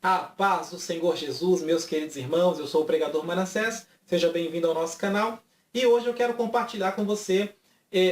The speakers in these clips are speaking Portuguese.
A paz do Senhor Jesus, meus queridos irmãos, eu sou o pregador Manassés, seja bem-vindo ao nosso canal. E hoje eu quero compartilhar com você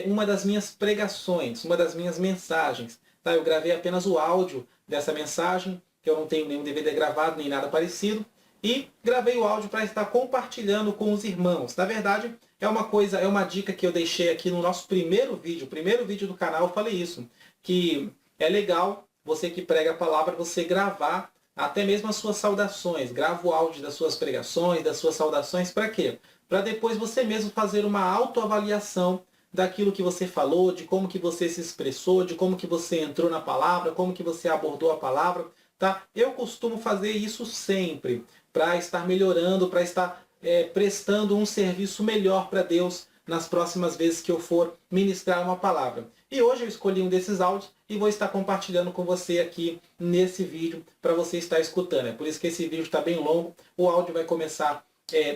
uma das minhas pregações, uma das minhas mensagens. Tá? Eu gravei apenas o áudio dessa mensagem, que eu não tenho nenhum DVD gravado, nem nada parecido, e gravei o áudio para estar compartilhando com os irmãos. Na verdade, é uma dica que eu deixei aqui no nosso primeiro vídeo do canal, eu falei isso, que é legal você que prega a palavra, você gravar até mesmo as suas saudações, grava o áudio das suas pregações, das suas saudações, para quê? Para depois você mesmo fazer uma autoavaliação daquilo que você falou, de como que você se expressou, de como que você entrou na palavra, como que você abordou a palavra, tá? Eu costumo fazer isso sempre, para estar melhorando, para estar prestando um serviço melhor para Deus nas próximas vezes que eu for ministrar uma palavra. E hoje eu escolhi um desses áudios e vou estar compartilhando com você aqui nesse vídeo para você estar escutando. É por isso que esse vídeo está bem longo, o áudio vai começar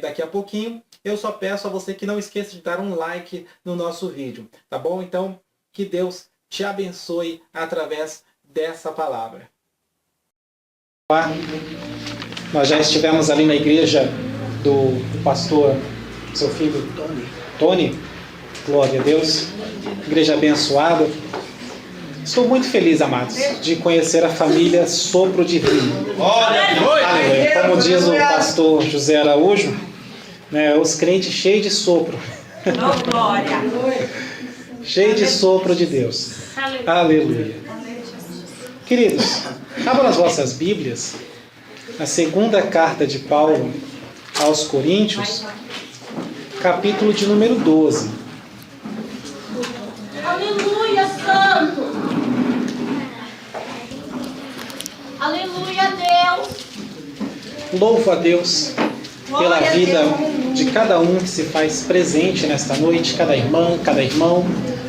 daqui a pouquinho. Eu só peço a você que não esqueça de dar um like no nosso vídeo, tá bom? Então, que Deus te abençoe através dessa palavra. Nós já estivemos ali na igreja do pastor, seu filho Tony, glória a Deus, igreja abençoada. Estou muito feliz, amados, de conhecer a família Sopro Divino. Aleluia. Como diz o pastor José Araújo, né, os crentes cheios de sopro. Cheio de sopro de Deus. Aleluia. Queridos, abram as vossas Bíblias, na segunda carta de Paulo aos Coríntios, capítulo de número 12. Aleluia, Santo! Aleluia, Deus! Louvo a Deus pela vida de cada um que se faz presente nesta noite, cada irmã, cada irmão,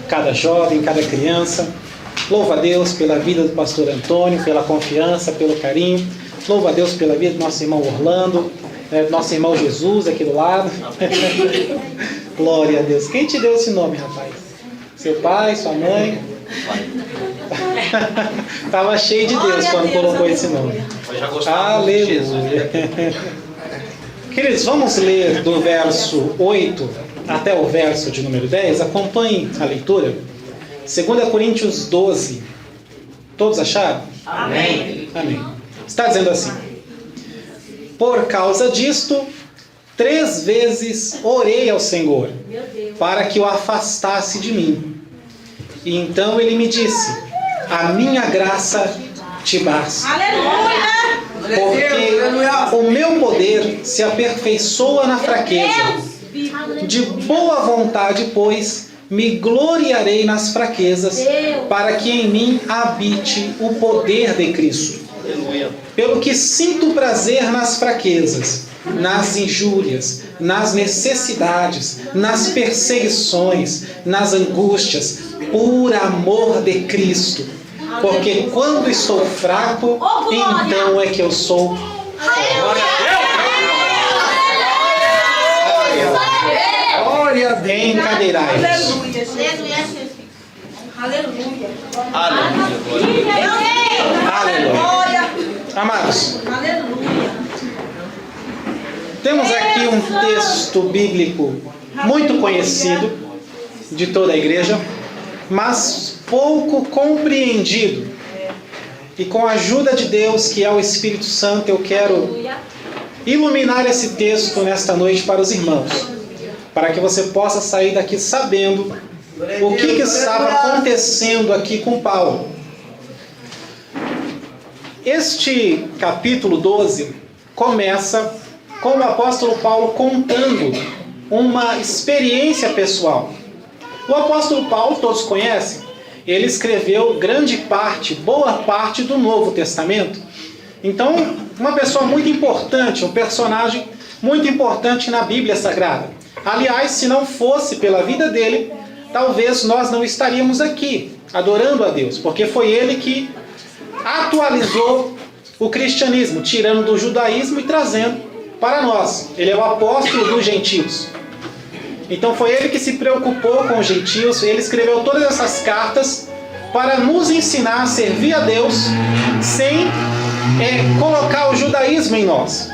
cada jovem, cada criança. Louvo a Deus pela vida do pastor Antônio, pela confiança, pelo carinho. Louvo a Deus pela vida do nosso irmão Orlando, nosso irmão Jesus aqui do lado. Glória a Deus. Quem te deu esse nome, rapaz? Seu pai, sua mãe? Estava cheio de Deus quando colocou esse nome. Aleluia. Queridos, vamos ler do verso 8 até o verso de número 10. Acompanhem a leitura. 2 Coríntios 12. Todos acharam? Amém. Amém. Está dizendo assim: por causa disto, 3 vezes orei ao Senhor, para que o afastasse de mim. E então ele me disse: a minha graça te basta. Aleluia! Porque o meu poder se aperfeiçoa na fraqueza. De boa vontade, pois, me gloriarei nas fraquezas, para que em mim habite o poder de Cristo. Pelo que sinto prazer nas fraquezas, nas injúrias, nas necessidades, nas perseguições, nas angústias, por amor de Cristo. Porque quando estou fraco, então é que eu sou forte. Glória a Deus. Encadeirai-vos. Aleluia. Aleluia. Amados, temos aqui um texto bíblico muito conhecido de toda a igreja, mas pouco compreendido. E com a ajuda de Deus, que é o Espírito Santo, eu quero iluminar esse texto nesta noite para os irmãos, para que você possa sair daqui sabendo o que estava acontecendo aqui com Paulo. Este capítulo 12 começa com o apóstolo Paulo contando uma experiência pessoal. O apóstolo Paulo, todos conhecem, ele escreveu boa parte do Novo Testamento. Então, uma pessoa muito importante, um personagem muito importante na Bíblia Sagrada. Aliás, se não fosse pela vida dele, talvez nós não estaríamos aqui adorando a Deus, porque foi ele que atualizou o cristianismo, tirando do judaísmo e trazendo para nós. Ele é o apóstolo dos gentios. Então foi ele que se preocupou com os gentios, ele escreveu todas essas cartas para nos ensinar a servir a Deus sem colocar o judaísmo em nós.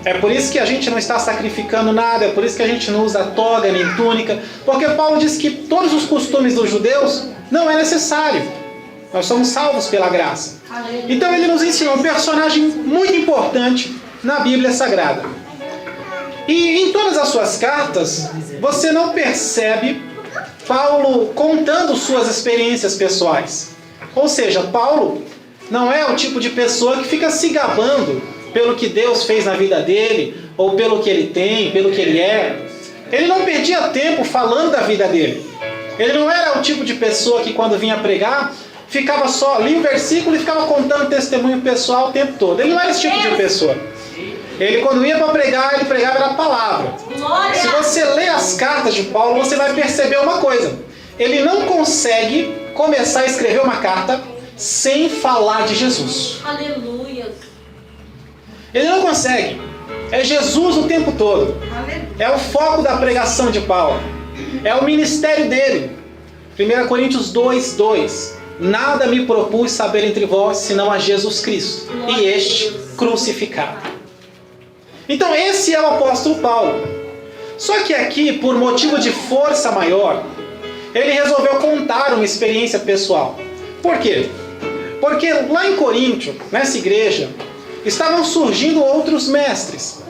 É por isso que a gente não está sacrificando nada, é por isso que a gente não usa toga nem túnica, porque Paulo diz que todos os costumes dos judeus não é necessário. Nós somos salvos pela graça. Então ele nos ensinou um personagem muito importante na Bíblia Sagrada. E em todas as suas cartas, você não percebe Paulo contando suas experiências pessoais. Ou seja, Paulo não é o tipo de pessoa que fica se gabando pelo que Deus fez na vida dele, ou pelo que ele tem, pelo que ele é. Ele não perdia tempo falando da vida dele. Ele não era o tipo de pessoa que quando vinha pregar, ficava só, lia o versículo e ficava contando testemunho pessoal o tempo todo. Ele não era esse tipo de pessoa. Ele, quando ia para pregar, ele pregava a palavra. Se você lê as cartas de Paulo, você vai perceber uma coisa. Ele não consegue começar a escrever uma carta sem falar de Jesus. Aleluia. Ele não consegue. É Jesus o tempo todo. É o foco da pregação de Paulo. É o ministério dele. 1 Coríntios 2:2. Nada me propus saber entre vós, senão a Jesus Cristo, e este crucificado. Então esse é o apóstolo Paulo. Só que aqui, por motivo de força maior, ele resolveu contar uma experiência pessoal. Por quê? Porque lá em Coríntio, nessa igreja, estavam surgindo outros mestres,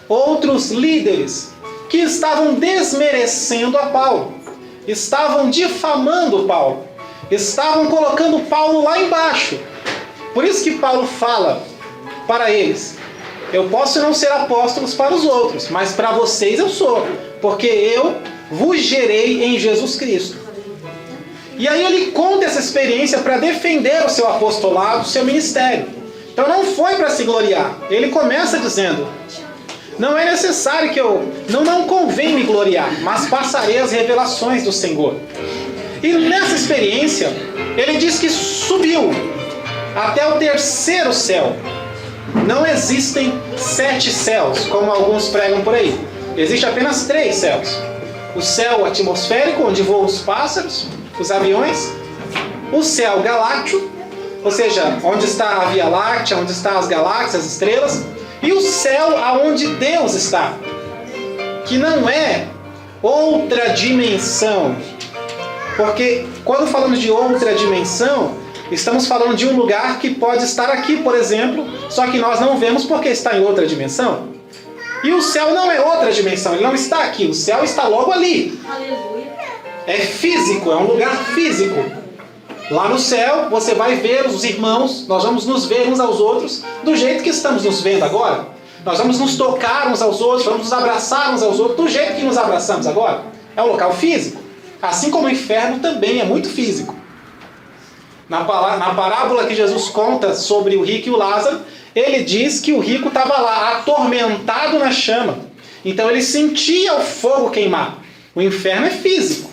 outros líderes, que estavam desmerecendo a Paulo, estavam difamando Paulo, estavam colocando Paulo lá embaixo. Por isso que Paulo fala para eles: eu posso não ser apóstolo para os outros, mas para vocês eu sou, porque eu vos gerei em Jesus Cristo. E aí ele conta essa experiência para defender o seu apostolado, o seu ministério. Então não foi para se gloriar. Ele começa dizendo: não é necessário que não convém me gloriar, mas passarei as revelações do Senhor. E nessa experiência, ele diz que subiu até o terceiro céu. Não existem 7 céus, como alguns pregam por aí. Existe apenas 3 céus. O céu atmosférico, onde voam os pássaros, os aviões. O céu galáctico, ou seja, onde está a Via Láctea, onde estão as galáxias, as estrelas. E o céu aonde Deus está, que não é outra dimensão. Porque quando falamos de outra dimensão, estamos falando de um lugar que pode estar aqui, por exemplo, só que nós não vemos porque está em outra dimensão. E o céu não é outra dimensão, ele não está aqui, o céu está logo ali. Aleluia. É físico, é um lugar físico. Lá no céu, você vai ver os irmãos, nós vamos nos ver uns aos outros do jeito que estamos nos vendo agora. Nós vamos nos tocar uns aos outros, vamos nos abraçar uns aos outros do jeito que nos abraçamos agora. É um local físico. Assim como o inferno também é muito físico. Na parábola que Jesus conta sobre o rico e o Lázaro, ele diz que o rico estava lá, atormentado na chama. Então ele sentia o fogo queimar. O inferno é físico.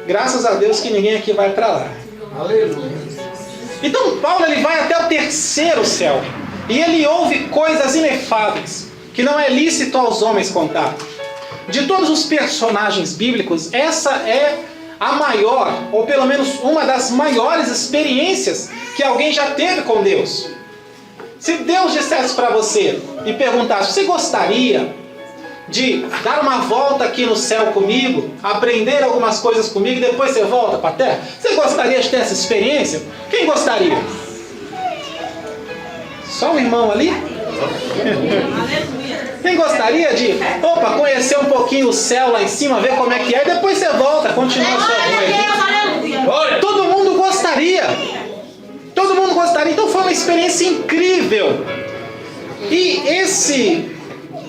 Graças a Deus que ninguém aqui vai para lá. Aleluia. Então Paulo ele vai até o terceiro céu. E ele ouve coisas inefáveis, que não é lícito aos homens contar. De todos os personagens bíblicos, essa é a maior, ou pelo menos uma das maiores experiências que alguém já teve com Deus. Se Deus dissesse para você e perguntasse: você gostaria de dar uma volta aqui no céu comigo, aprender algumas coisas comigo e depois você volta para a terra? Você gostaria de ter essa experiência? Quem gostaria? Só o irmão ali? Quem gostaria de, conhecer um pouquinho o céu lá em cima, ver como é que é, e depois você volta, continua a sua vida? Todo mundo gostaria. Todo mundo gostaria. Então foi uma experiência incrível. E esse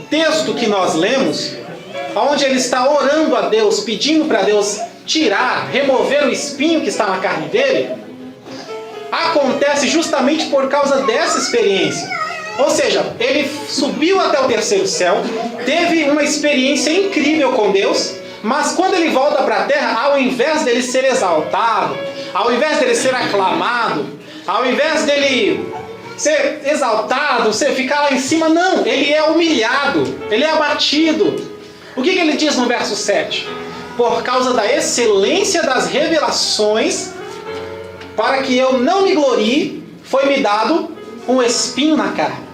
texto que nós lemos, onde ele está orando a Deus, pedindo para Deus tirar, remover o espinho que está na carne dele, acontece justamente por causa dessa experiência. Ou seja, ele subiu até o terceiro céu, teve uma experiência incrível com Deus, mas quando ele volta para a terra, ao invés dele ser exaltado, ao invés dele ser aclamado, ao invés dele ser exaltado, você ficar lá em cima, não, ele é humilhado, ele é abatido. O que ele diz no verso 7? Por causa da excelência das revelações, para que eu não me glorie, foi-me dado um espinho na carne.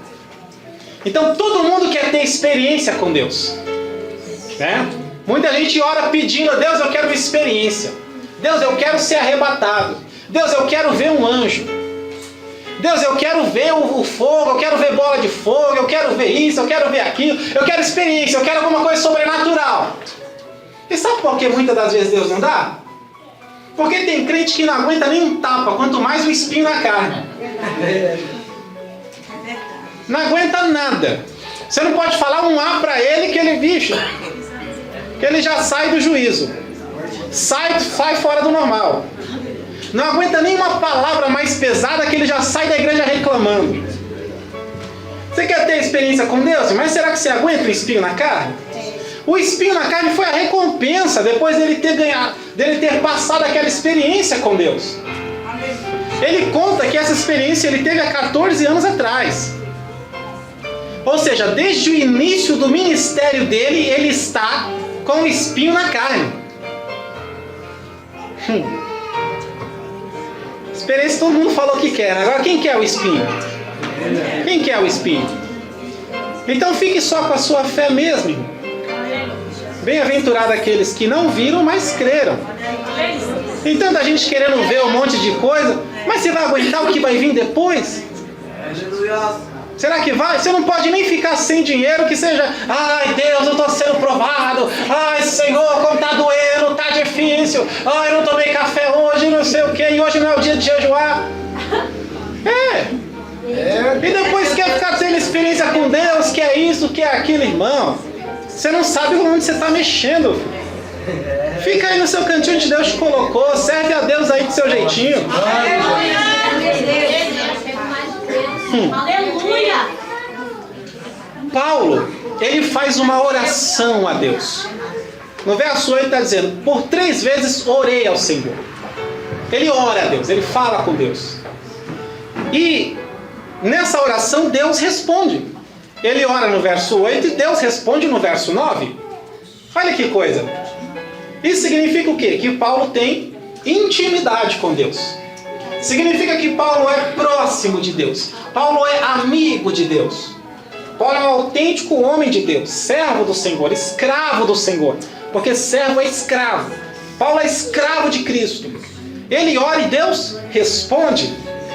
Então todo mundo quer ter experiência com Deus, né? Muita gente ora pedindo a Deus, eu quero uma experiência. Deus, eu quero ser arrebatado. Deus, eu quero ver um anjo. Deus, eu quero ver o fogo, eu quero ver bola de fogo, eu quero ver isso, eu quero ver aquilo, eu quero experiência, eu quero alguma coisa sobrenatural. E sabe por que muitas das vezes Deus não dá? Porque tem crente que não aguenta nem um tapa, quanto mais um espinho na carne. Não aguenta nada. Você não pode falar um A para ele que ele, bicho, que ele já sai do juízo. Sai fora do normal. Não aguenta nem uma palavra mais pesada que ele já sai da igreja reclamando. Você quer ter experiência com Deus? Mas será que você aguenta o espinho na carne? O espinho na carne foi a recompensa depois dele ter ganhado, dele ter passado aquela experiência com Deus. Ele conta que essa experiência ele teve há 14 anos atrás. Ou seja, desde o início do ministério dele, ele está com o espinho na carne. Experiência todo mundo falou que quer. Agora quem quer o espinho? Quem quer o espinho? Então fique só com a sua fé mesmo, irmão. Bem-aventurado aqueles que não viram, mas creram. Tem tanta gente querendo ver um monte de coisa, mas você vai aguentar o que vai vir depois? Será que vai? Você não pode nem ficar sem dinheiro, que seja, ai Deus, eu estou sendo provado, ai Senhor, como está doendo, está difícil, ai eu não tomei café hoje, não sei o que, e hoje não é o dia de jejuar. E depois quer ficar tendo experiência com Deus, que é isso, que é aquilo, irmão. Você não sabe onde você está mexendo. Fica aí no seu cantinho onde Deus te colocou, serve a Deus aí do seu jeitinho. Aleluia! Paulo, ele faz uma oração a Deus. No verso 8 está dizendo, por 3 vezes orei ao Senhor. Ele ora a Deus, ele fala com Deus. E nessa oração Deus responde. Ele ora no verso 8 e Deus responde no verso 9. Olha que coisa. Isso significa o quê? Que Paulo tem intimidade com Deus. Significa que Paulo é próximo de Deus. Paulo é amigo de Deus. Paulo é um autêntico homem de Deus, servo do Senhor, escravo do Senhor. Porque servo é escravo. Paulo é escravo de Cristo. Ele ora e Deus responde.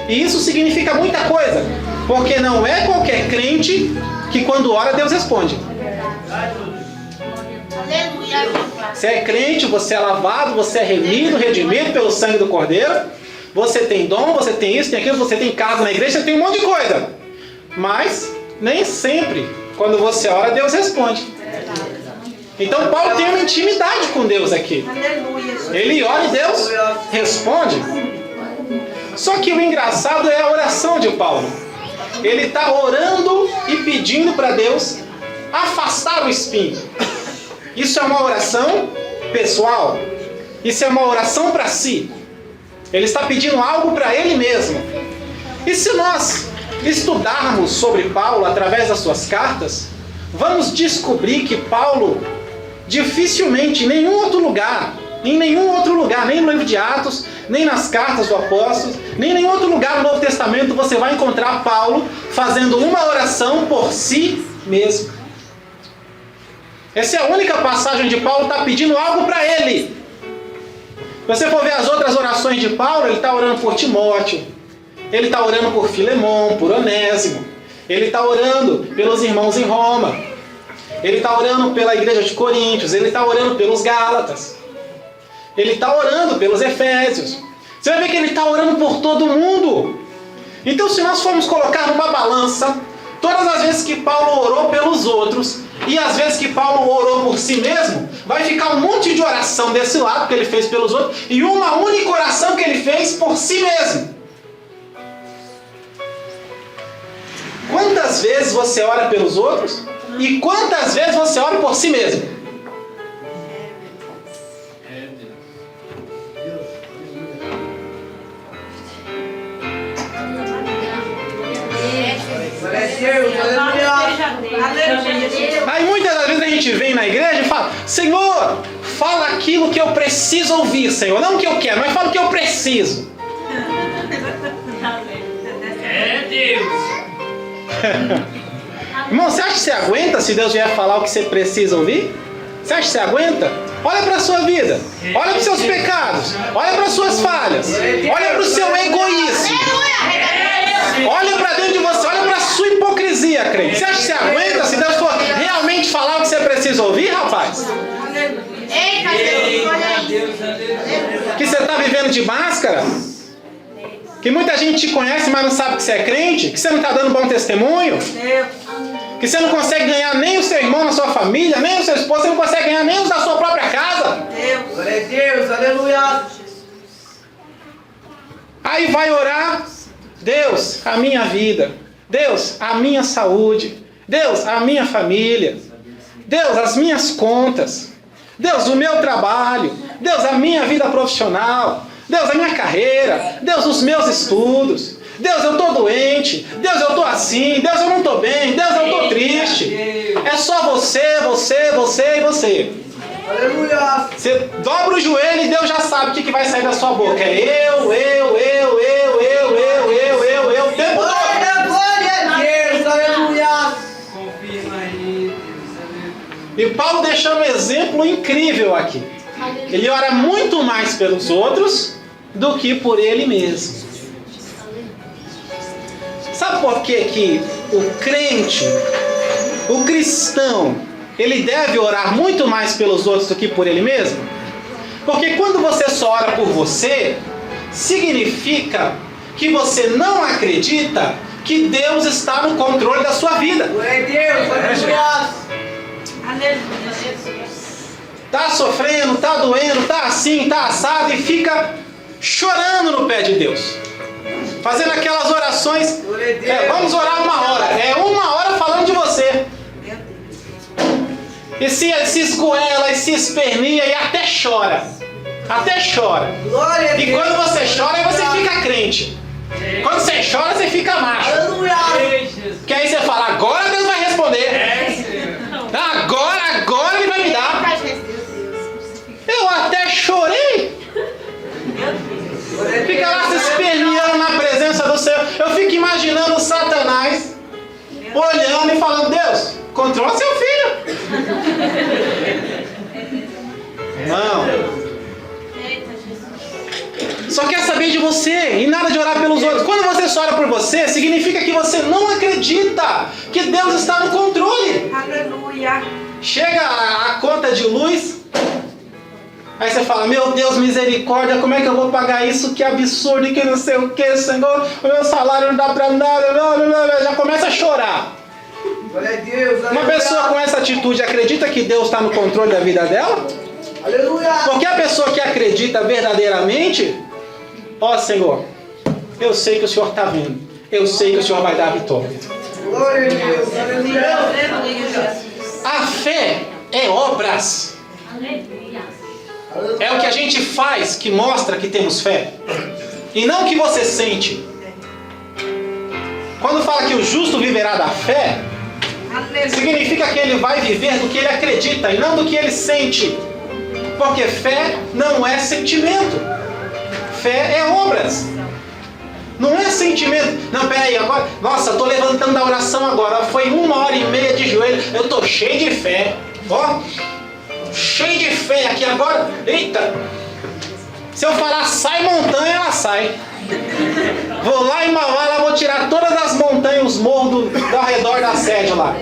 E isso significa muita coisa. Porque não é qualquer crente que quando ora Deus responde. Você é crente, você é lavado, você é remido, redimido pelo sangue do Cordeiro. Você tem dom, você tem isso, tem aquilo, você tem casa na igreja, você tem um monte de coisa. Mas nem sempre, quando você ora, Deus responde. Então Paulo tem uma intimidade com Deus aqui. Ele ora e Deus responde. Só que o engraçado é a oração de Paulo. Ele está orando e pedindo para Deus afastar o espinho. Isso é uma oração pessoal. Isso é uma oração para si. Ele está pedindo algo para ele mesmo. E se nós estudarmos sobre Paulo através das suas cartas, vamos descobrir que Paulo dificilmente em nenhum outro lugar, nem no livro de Atos, nem nas cartas do apóstolo, nem em nenhum outro lugar no Novo Testamento você vai encontrar Paulo fazendo uma oração por si mesmo. Essa é a única passagem onde Paulo está pedindo algo para ele. Se você for ver as outras orações de Paulo, ele está orando por Timóteo, ele está orando por Filemão, por Onésimo, ele está orando pelos irmãos em Roma, ele está orando pela igreja de Coríntios, ele está orando pelos Gálatas, ele está orando pelos Efésios. Você vai ver que ele está orando por todo mundo. Então, se nós formos colocar numa balança todas as vezes que Paulo orou pelos outros e as vezes que Paulo orou por si mesmo, vai ficar um monte de oração desse lado que ele fez pelos outros e uma única oração que ele fez por si mesmo. Quantas vezes você ora pelos outros e quantas vezes você ora por si mesmo? Aí muitas das vezes a gente vem na igreja e fala: Senhor, fala aquilo que eu preciso ouvir, Senhor. Não o que eu quero, mas fala o que eu preciso. É Deus. Irmão, você acha que você aguenta se Deus vier falar o que você precisa ouvir? Você acha que você aguenta? Olha para a sua vida. Olha para os seus pecados. Olha para as suas falhas. Olha para o seu egoísmo. Olha para dentro de você. Olha para a sua hipocrisia, crente. Você acha que você aguenta se Deus for realmente falar o que você precisa ouvir, rapaz? Eita, Jesus, olha aí. Que você está vivendo de máscara? Que muita gente te conhece, mas não sabe que você é crente? Que você não está dando bom testemunho? Que você não consegue ganhar nem o seu irmão na sua família, nem o seu esposo, você não consegue ganhar nem os da sua própria casa? Glória a Deus, aleluia. Aí vai orar, Deus, a minha vida. Deus, a minha saúde. Deus, a minha família. Deus, as minhas contas. Deus, o meu trabalho. Deus, a minha vida profissional. Deus, a minha carreira. Deus, os meus estudos. Deus, eu estou doente. Deus, eu estou assim. Deus, eu não estou bem. Deus, eu estou triste. É só você, você, você e você. Aleluia. Você dobra o joelho e Deus já sabe o que vai sair da sua boca. É eu, o tempo todo. Glória a Deus, aleluia. Confirma aí, Deus. E Paulo deixando um exemplo incrível aqui. Ele ora muito mais pelos outros do que por ele mesmo. Sabe por que o crente, o cristão, ele deve orar muito mais pelos outros do que por ele mesmo? Porque quando você só ora por você, significa que você não acredita que Deus está no controle da sua vida. Glória a Deus, aleluia. Aleluia. Tá sofrendo, tá doendo, tá assim, tá assado e fica chorando no pé de Deus. Fazendo aquelas orações, vamos orar 1 hora. É 1 hora falando de você. E se esgoela, e se espernia e até chora. Até chora. Glória a Deus. E quando você chora, aí você fica crente. Quando você chora, você fica macho. Aleluia. Que aí você fala, agora Deus vai responder. Agora Ele vai me dar. Eu até chorei. Fica lá se esperneando na presença do Senhor. Eu fico imaginando o Satanás olhando e falando, Deus, controla seu filho. Não. Só quer saber de você e nada de orar pelos outros. Quando você só ora por você, significa que você não acredita que Deus está no controle. Aleluia. Chega a conta de luz, aí você fala, meu Deus, misericórdia, como é que eu vou pagar isso? Que absurdo, e que não sei o que, Senhor, o meu salário não dá pra nada, já começa a chorar. Glória a Deus, aleluia. Uma pessoa com essa atitude acredita que Deus está no controle da vida dela? Aleluia. Porque a pessoa que acredita verdadeiramente, ó Senhor, eu sei que o Senhor está vendo, eu sei que o Senhor vai dar a vitória. Glória a Deus, aleluia. A fé é obras. É o que a gente faz que mostra que temos fé. E não o que você sente. Quando fala que o justo viverá da fé, significa que ele vai viver do que ele acredita e não do que ele sente. Porque fé não é sentimento. Fé é obras. Não é sentimento. Não, peraí, agora. Nossa, eu tô levantando da oração agora. Foi 1h30 de joelho. Eu tô cheio de fé. Ó. Cheio de fé aqui agora. Eita. Se eu falar sai montanha, ela sai. Vou lá em Mauá, lá vou tirar todas as montanhas, os morros ao redor da sede lá.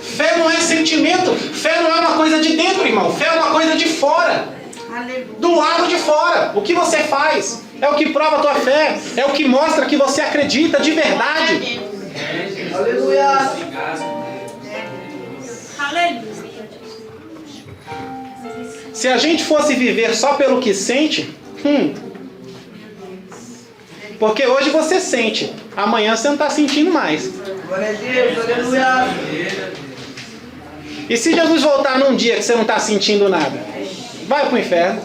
Fé não é sentimento. Fé não é uma coisa de dentro, irmão. Fé é uma coisa de fora. Do lado de fora. O que você faz é o que prova a tua fé. É o que mostra que você acredita de verdade. Aleluia. Se a gente fosse viver só pelo que sente, porque hoje você sente, amanhã você não está sentindo mais. Glória a Deus, aleluia. E se Jesus voltar num dia que você não está sentindo nada? Vai pro inferno.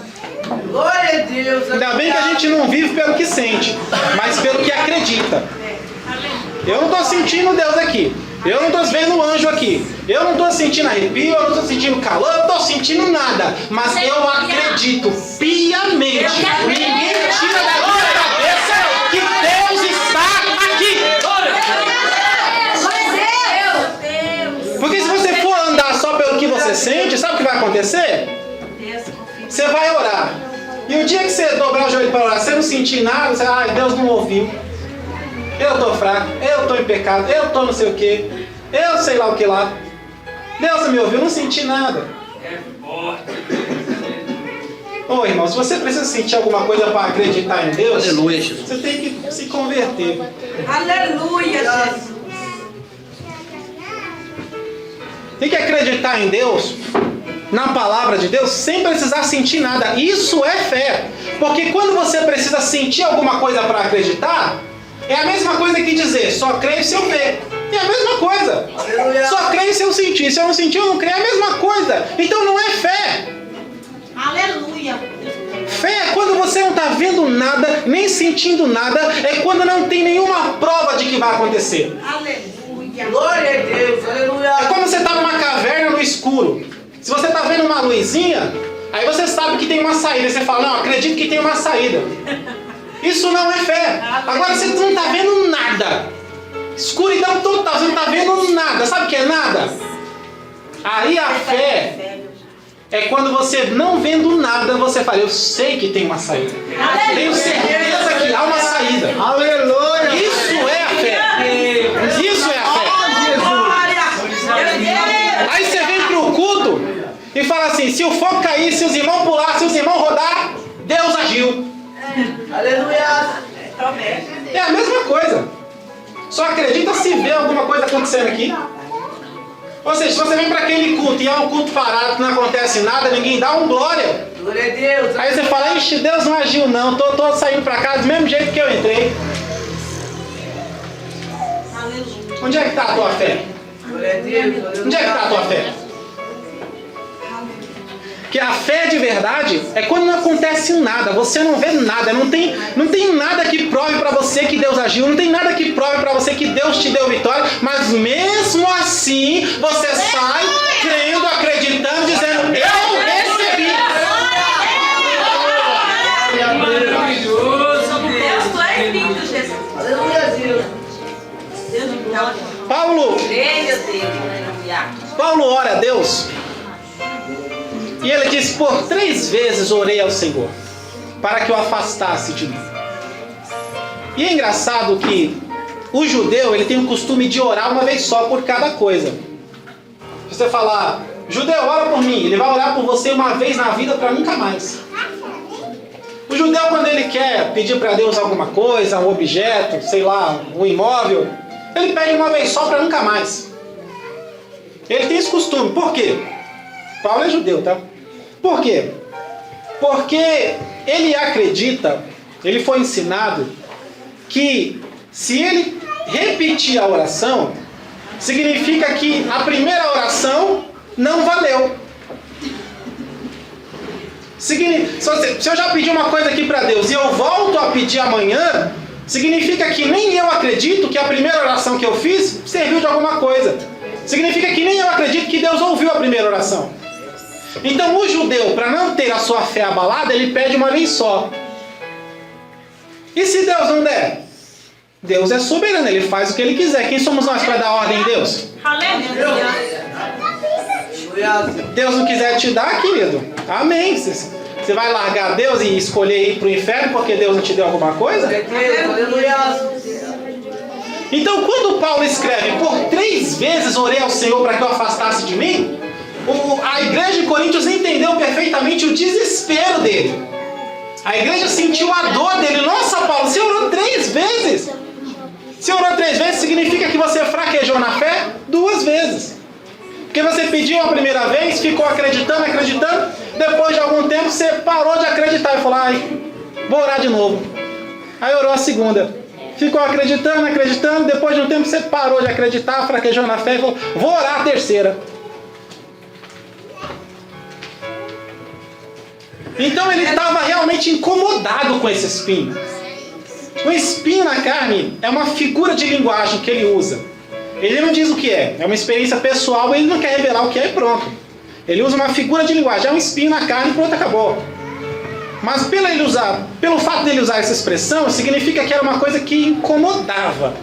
Glória a Deus, aleluia. Ainda bem que a gente não vive pelo que sente, mas pelo que acredita. Eu não estou sentindo Deus aqui. Eu não estou vendo o anjo aqui. Eu não estou sentindo arrepio, eu não estou sentindo calor, eu não estou sentindo nada. Mas eu acredito piamente. Ninguém tira da minha cabeça que Deus está aqui. sentir nada, você, Deus não ouviu. Eu estou fraco, eu estou em pecado, eu estou não sei o que, eu sei lá o que lá. Deus não me ouviu, não senti nada. É forte. Ô irmão, se você precisa sentir alguma coisa para acreditar em Deus, Aleluia, Jesus. você tem que se converter. Aleluia, Jesus. Tem que acreditar em Deus, na palavra de Deus, sem precisar sentir nada. Isso é fé. Porque quando você precisa sentir alguma coisa para acreditar, é a mesma coisa que dizer, só creio se eu ver. É a mesma coisa. Aleluia. Só creio se eu sentir. Se eu não sentir, eu não creio. É a mesma coisa. Então não é fé. Aleluia. Fé é quando você não está vendo nada, nem sentindo nada. É quando não tem nenhuma prova de que vai acontecer. Aleluia. Glória a Deus. É Aleluia. como você está numa caverna no escuro. Se você está vendo uma luzinha, aí você sabe que tem uma saída. Você fala, não, acredito que tem uma saída. Isso não é fé. Agora você não está vendo nada. Escuridão total, você não está vendo nada. Sabe o que é nada? Aí a fé é quando você, não vendo nada, você fala, eu sei que tem uma saída. Tenho certeza que há uma saída. Aleluia. Isso é a fé. Isso é a fé. Aí você vem pro culto e fala assim, se o fogo cair, se os irmãos pular, se os irmãos rodar, Deus agiu. Aleluia. É a mesma coisa. Só acredita se vê alguma coisa acontecendo aqui. Ou seja, se você vem para aquele culto e é um culto parado, que não acontece nada, ninguém dá um glória. Glória a Deus. Aí você fala, ixi, Deus não agiu não, tô saindo para casa do mesmo jeito que eu entrei. Onde é que está a tua fé? Glória a Deus. Onde é que está a tua fé? Que a fé de verdade é quando não acontece nada, você não vê nada, não tem nada que prove para você que Deus agiu, não tem nada que prove para você que Deus te deu vitória, mas mesmo assim você sai crendo, acreditando, dizendo, eu recebi. Maravilhoso O texto é lindo, Jesus. Aleluia, Deus. Paulo ora a Deus e ele diz, por 3 vezes orei ao Senhor para que o afastasse de mim. E é engraçado que o judeu ele tem o costume de orar uma vez só por cada coisa. Se você falar, judeu, ora por mim, ele vai orar por você uma vez na vida para nunca mais. O judeu, quando ele quer pedir para Deus alguma coisa, um objeto, sei lá, um imóvel, ele pede uma vez só para nunca mais. Ele tem esse costume. Por quê? Paulo é judeu, tá? Por quê? Porque ele acredita, ele foi ensinado que se ele repetir a oração, significa que a primeira oração não valeu. Se eu já pedi uma coisa aqui para Deus e eu volto a pedir amanhã, significa que nem eu acredito que a primeira oração que eu fiz serviu de alguma coisa. Significa que nem eu acredito que Deus ouviu a primeira oração. Então o judeu, para não ter a sua fé abalada, ele pede uma vez só. E se Deus não der? Deus é soberano, ele faz o que ele quiser. Quem somos nós para dar ordem em Deus? Deus não quiser te dar, querido, amém. Você vai largar Deus e escolher ir para o inferno porque Deus não te deu alguma coisa? Então quando Paulo escreve, por 3 vezes orei ao Senhor para que eu afastasse de mim, a igreja de Coríntios entendeu perfeitamente o desespero dele. A igreja sentiu a dor dele. Nossa, Paulo, você orou 3 vezes. Se orou 3 vezes, significa que você fraquejou na fé 2 vezes. Porque você pediu a primeira vez, ficou acreditando, depois de algum tempo você parou de acreditar e falou, vou orar de novo. Aí orou a segunda. Ficou acreditando, depois de um tempo você parou de acreditar, fraquejou na fé e falou, vou orar a terceira. Então ele estava realmente incomodado com esse espinho. O espinho na carne é uma figura de linguagem que ele usa. Ele não diz o que é uma experiência pessoal, ele não quer revelar o que é e pronto. Ele usa uma figura de linguagem, é um espinho na carne e pronto, acabou. Mas pelo fato dele usar essa expressão, significa que era uma coisa que incomodava.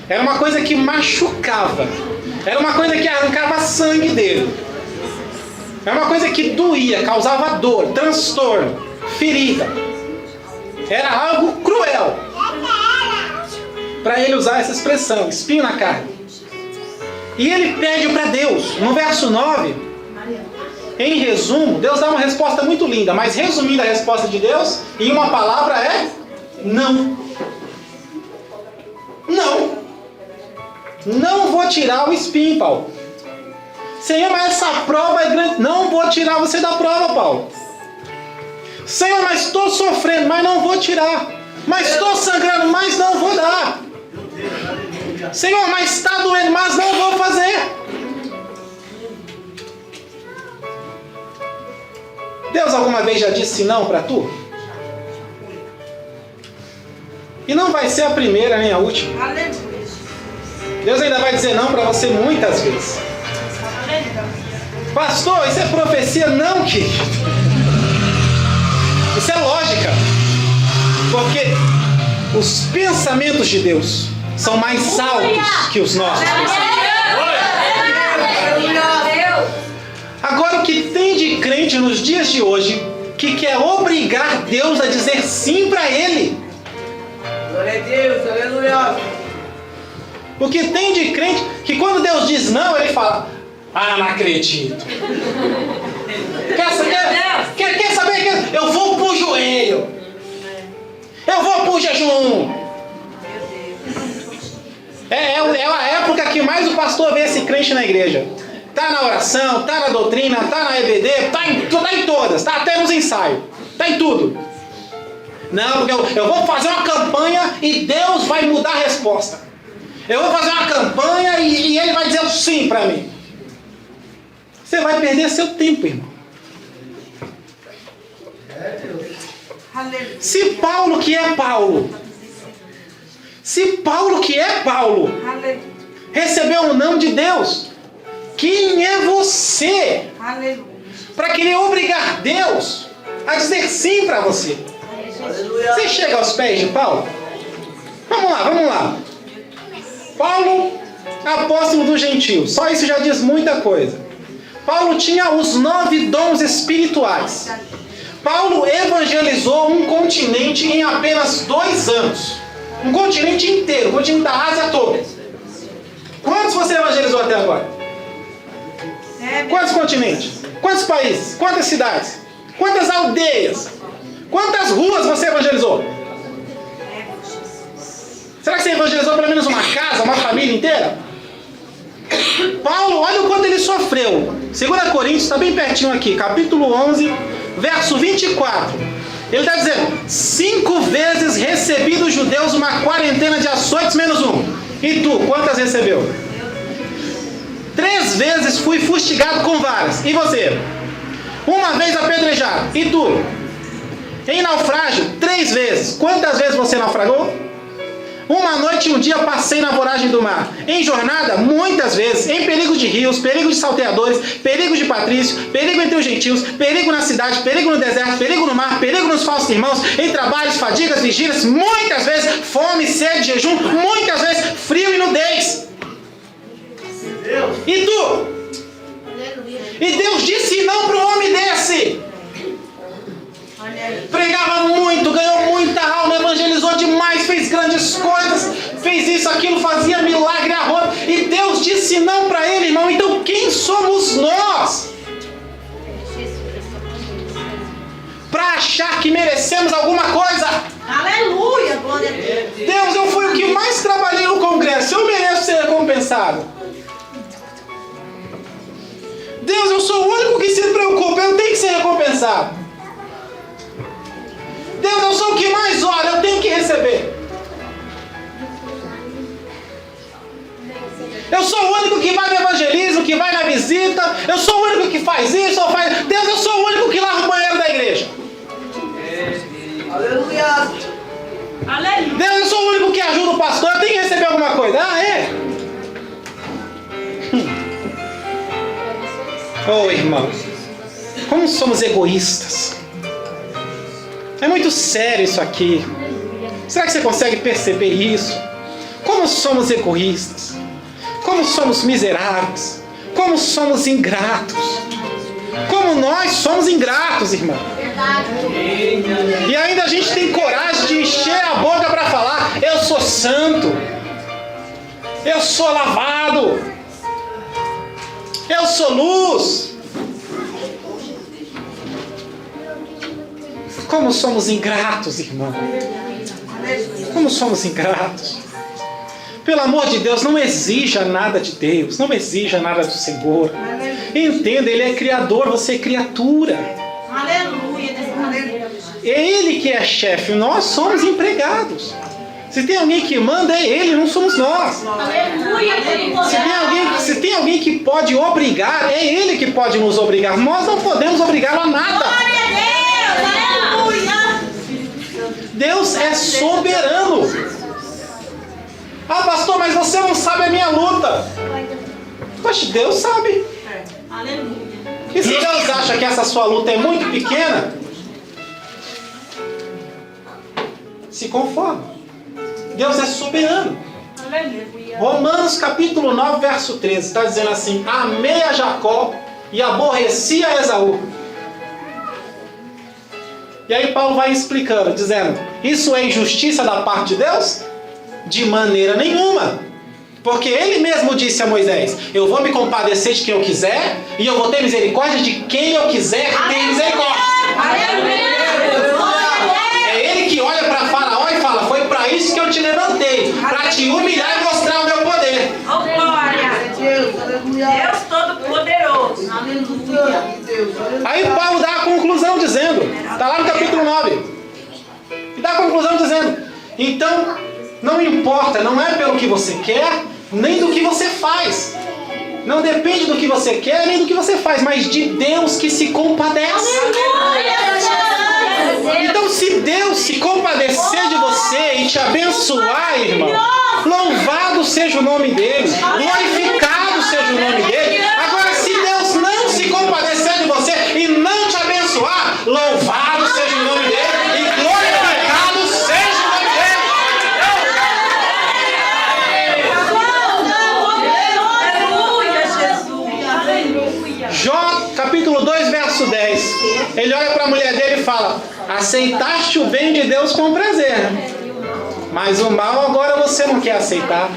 Era uma coisa que machucava. Era uma coisa que arrancava sangue dele. Era uma coisa que doía, causava dor, transtorno, ferida. Era algo cruel. Para ele usar essa expressão, espinho na carne. E ele pede para Deus, no verso 9, em resumo, Deus dá uma resposta muito linda, mas resumindo a resposta de Deus, em uma palavra é não. Não. Não vou tirar o espinho, Paulo. Senhor, mas essa prova é grande. Não vou tirar você da prova, Paulo. Senhor, mas estou sofrendo, mas não vou tirar. Mas estou sangrando, mas não vou dar. Senhor, mas está doendo, mas não vou fazer. Deus alguma vez já disse não para tu? E não vai ser a primeira nem a última. Deus ainda vai dizer não para você muitas vezes. Pastor, isso é profecia? Não, querido. Isso é lógica. Porque os pensamentos de Deus são mais altos que os nossos pensamentos. Agora, o que tem de crente nos dias de hoje que quer obrigar Deus a dizer sim para ele? Glória a Deus, aleluia. O que tem de crente que quando Deus diz não, ele fala: ah, não acredito. Quer saber? Eu vou pro joelho. Eu vou pro jejum. É a época que mais o pastor vê esse crente na igreja. Tá na oração, tá na doutrina, tá na EBD, tá em todas, tá até nos ensaios, tá em tudo. Não, porque eu vou fazer uma campanha e Deus vai mudar a resposta. Eu vou fazer uma campanha e Ele vai dizer o sim para mim. Você vai perder seu tempo, irmão. Se Paulo que é Paulo, recebeu um não de Deus, quem é você para querer obrigar Deus a dizer sim para você? Você chega aos pés de Paulo? Vamos lá. Paulo, apóstolo dos gentios. Só isso já diz muita coisa. Paulo tinha os 9 dons espirituais. Paulo evangelizou um continente em apenas 2 anos. Um continente inteiro, o continente da Ásia toda. Quantos você evangelizou até agora? Quantos continentes? Quantos países? Quantas cidades? Quantas aldeias? Quantas ruas você evangelizou? Será que você evangelizou pelo menos uma casa, uma família inteira? Paulo, olha o quanto ele sofreu. 2 Coríntios, está bem pertinho aqui, capítulo 11, verso 24. Ele está dizendo: 5 vezes recebi dos judeus uma quarentena de açoites menos um. E tu, quantas recebeu? 3 vezes fui fustigado com varas. E você? 1 vez apedrejado. E tu? Em naufrágio, 3 vezes. Quantas vezes você naufragou? 1 noite e 1 dia passei na voragem do mar. Em jornada, muitas vezes. Em perigo de rios, perigo de salteadores, perigo de patrício, perigo entre os gentios, perigo na cidade, perigo no deserto, perigo no mar, perigo nos falsos irmãos, em trabalhos, fadigas, vigílias, muitas vezes fome, sede, jejum, muitas vezes frio e nudez. E tu? E Deus disse não para um homem desse. Pregava muito, ganhou muita alma, evangelizou demais, fez grandes coisas, fez isso, aquilo, fazia milagre a roda, e Deus disse não para ele, irmão. Então quem somos nós para achar que merecemos alguma coisa? Aleluia, glória a Deus. Deus, eu fui o que mais trabalhei no congresso, eu mereço ser recompensado. Deus, eu sou o único que se preocupa, eu tenho que ser recompensado. Deus, eu sou o que mais ora, eu tenho que receber. Eu sou o único que vai no evangelismo, que vai na visita. Eu sou o único que faz isso, ou faz... Deus, eu sou o único que lava o banheiro da igreja. Aleluia. Deus, eu sou o único que ajuda o pastor, eu tenho que receber alguma coisa. Ah, é? Oh, irmão, como somos egoístas. É muito sério isso aqui. Será que você consegue perceber isso? Como somos egoístas. Como somos miseráveis. Como somos ingratos. Como nós somos ingratos, irmão. E ainda a gente tem coragem de encher a boca para falar: eu sou santo, eu sou lavado, eu sou luz. Como somos ingratos, irmão. Como somos ingratos. Pelo amor de Deus, não exija nada de Deus, não exija nada do Senhor. Entenda, Ele é Criador, você é criatura. Aleluia. É Ele que é chefe, nós somos empregados. Se tem alguém que manda, é Ele, não somos nós. Se tem alguém que pode obrigar, é Ele que pode nos obrigar. Nós não podemos obrigá-lo a nada. Deus é soberano. Ah, pastor, mas você não sabe a minha luta. Poxa, Deus sabe. E se Deus acha que essa sua luta é muito pequena, se conforma. Deus é soberano. Romanos capítulo 9, verso 13, está dizendo assim: amei a Jacó e aborreci a Esaú. E aí Paulo vai explicando, dizendo: isso é injustiça da parte de Deus? De maneira nenhuma. Porque Ele mesmo disse a Moisés: eu vou me compadecer de quem eu quiser e eu vou ter misericórdia de quem eu quiser ter misericórdia. É Ele que olha para Faraó e fala: foi para isso que eu te levantei, para te humilhar e mostrar o meu poder. Deus Todo-Poderoso. Aí Paulo dá a conclusão dizendo, está lá no capítulo 9, e dá a conclusão dizendo: então, não importa, não é pelo que você quer, nem do que você faz. Não depende do que você quer, nem do que você faz, mas de Deus que se compadece. Então, se Deus se compadecer de você e te abençoar, irmão, louvado seja o nome dele, glorificado seja o nome dele. Agora, se Deus não se compadecer de você e não te abençoar, louvado seja o nome dele e glorificado seja o nome dele. Jó, capítulo 2, verso 10. Ele olha para a mulher dele e fala: aceitaste o bem de Deus com prazer, mas o mal agora você não quer aceitar.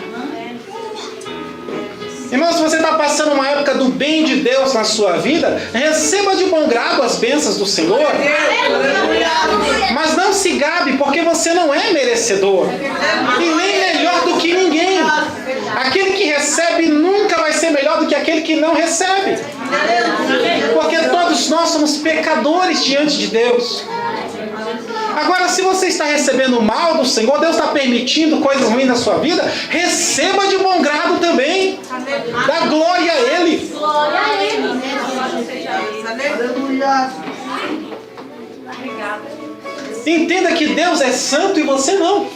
Irmão, se você está passando uma época do bem de Deus na sua vida, receba de bom grado as bênçãos do Senhor. Mas não se gabe, porque você não é merecedor. E nem melhor do que ninguém. Aquele que recebe nunca vai ser melhor do que aquele que não recebe. Porque todos nós somos pecadores diante de Deus. Agora, se você está recebendo o mal do Senhor, Deus está permitindo coisas ruins na sua vida, receba de bom grado também. Dá glória a Ele. Entenda que Deus é santo e você não.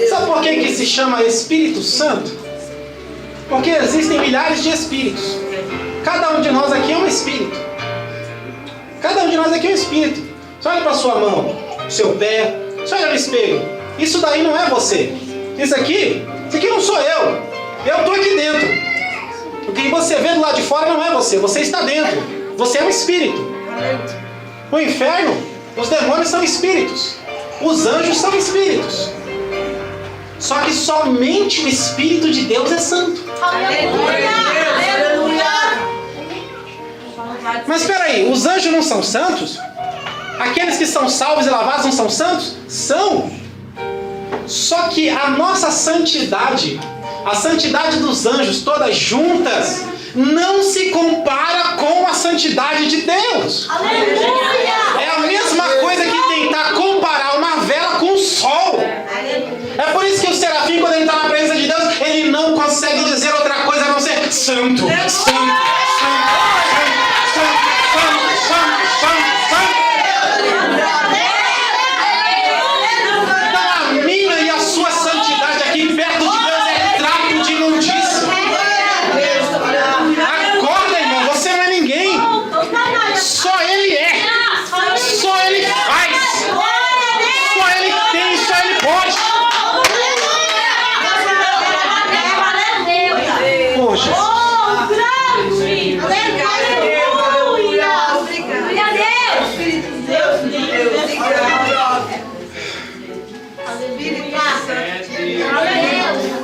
Sabe por que se chama Espírito Santo? Porque existem milhares de espíritos. Cada um de nós aqui é um espírito. Cada um de nós aqui é um espírito. Você olha para a sua mão, seu pé, você olha no espelho. Isso daí não é você. Isso aqui não sou eu. Eu estou aqui dentro. O que você vê do lado de fora não é você. Você está dentro. Você é um espírito. O inferno, os demônios são espíritos. Os anjos são espíritos. Só que somente o Espírito de Deus é santo. Mas espera aí, os anjos não são santos? Aqueles que são salvos e lavados não são santos? São. Só que a nossa santidade, a santidade dos anjos todas juntas, não se compara com a santidade de Deus. Aleluia! É a mesma coisa que tentar comparar uma vela com o sol. É por isso que o serafim, quando ele está na presença de Deus, ele não consegue dizer outra coisa a não ser santo, santo, santo.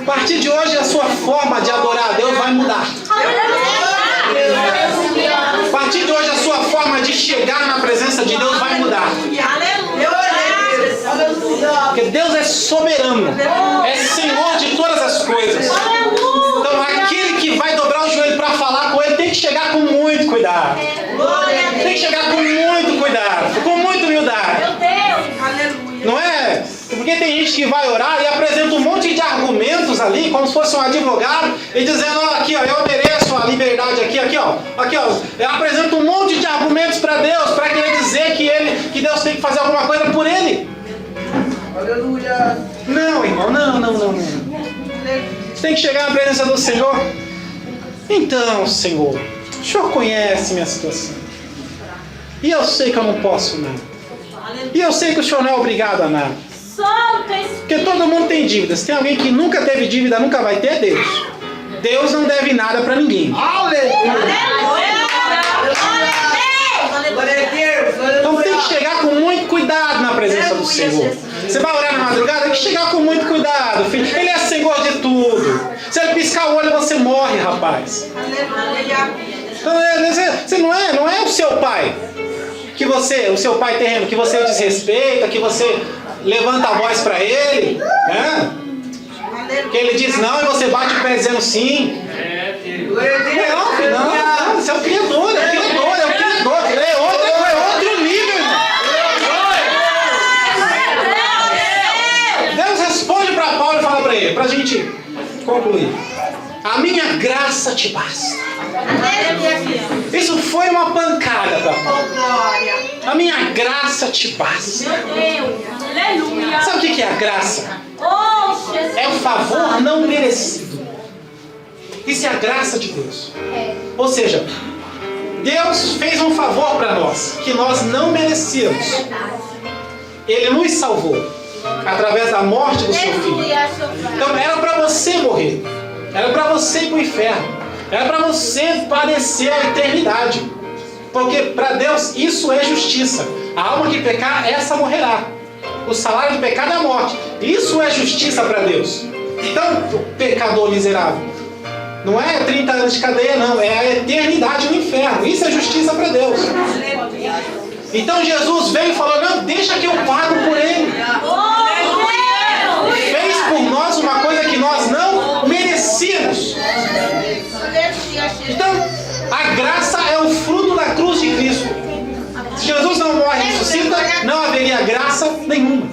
A partir de hoje, a sua forma de adorar a Deus vai mudar. A partir de hoje, a sua forma de chegar na presença de Deus vai mudar. Porque Deus é soberano, é Senhor de todas as coisas. Então, aquele que vai dobrar o joelho para falar com Ele tem que chegar com muito cuidado. Tem que chegar com muito cuidado, com muita humildade. Não é? Porque tem gente que vai orar e apresenta um monte de argumentos ali, como se fosse um advogado, e dizendo, ó, aqui, ó, eu mereço a liberdade aqui, ó. Eu apresento um monte de argumentos para Deus, para querer dizer que Deus tem que fazer alguma coisa por Ele. Aleluia. Não, irmão, não. Você tem que chegar na presença do Senhor. Então, Senhor, o Senhor conhece minha situação. E eu sei que eu não posso nada. E eu sei que o Senhor não é obrigado a nada. Porque todo mundo tem dívidas. Se tem alguém que nunca teve dívida, nunca vai ter, Deus. Deus não deve nada para ninguém. Então tem que chegar com muito cuidado na presença do Senhor. Você vai orar na madrugada, tem que chegar com muito cuidado, filho. Ele é Senhor de tudo. Se ele piscar o olho, você morre, rapaz. Então, você não é o seu pai. O seu pai terreno, que você desrespeita, que você levanta a voz para ele, né? Que ele diz não e você bate o pé dizendo sim. Não, filho, não, você é o Criador, é outro nível, irmão. Deus responde para Paulo e fala para ele, para a gente concluir. A minha graça te basta. Isso foi uma pancada para Paulo. A minha graça te basta. Sabe o que é a graça? É o favor não merecido. Isso é a graça de Deus. Ou seja, Deus fez um favor para nós que nós não merecíamos. Ele nos salvou através da morte do seu filho. Então era para você morrer. Era para você ir para o inferno. Era para você padecer a eternidade. Porque para Deus isso é justiça. A alma que pecar, essa morrerá. O salário do pecado é a morte. Isso é justiça para Deus. Então, o pecador miserável, não é 30 anos de cadeia, não. É a eternidade no inferno. Isso é justiça para Deus. Então Jesus veio e falou, não, deixa que eu pago por ele. Fez por nós uma coisa que nós não merecíamos. Então, a graça é o fruto da cruz de Cristo. Se Jesus não morre e ressuscita, não haveria graça nenhuma.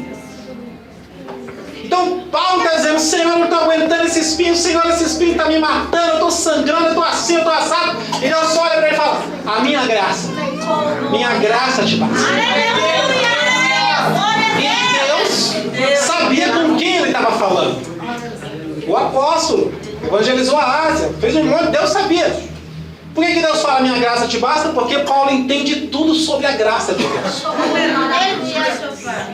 Então, Paulo está dizendo, Senhor, eu não estou aguentando esse espinho, Senhor, esse espinho está me matando, eu estou sangrando, eu estou assim, eu estou assado. E Deus só olha para ele e fala, a minha graça te basta. E Deus sabia com quem ele estava falando. O apóstolo evangelizou a Ásia, fez um monte, Deus sabia. Por que Deus fala, minha graça te basta? Porque Paulo entende tudo sobre a graça de Deus.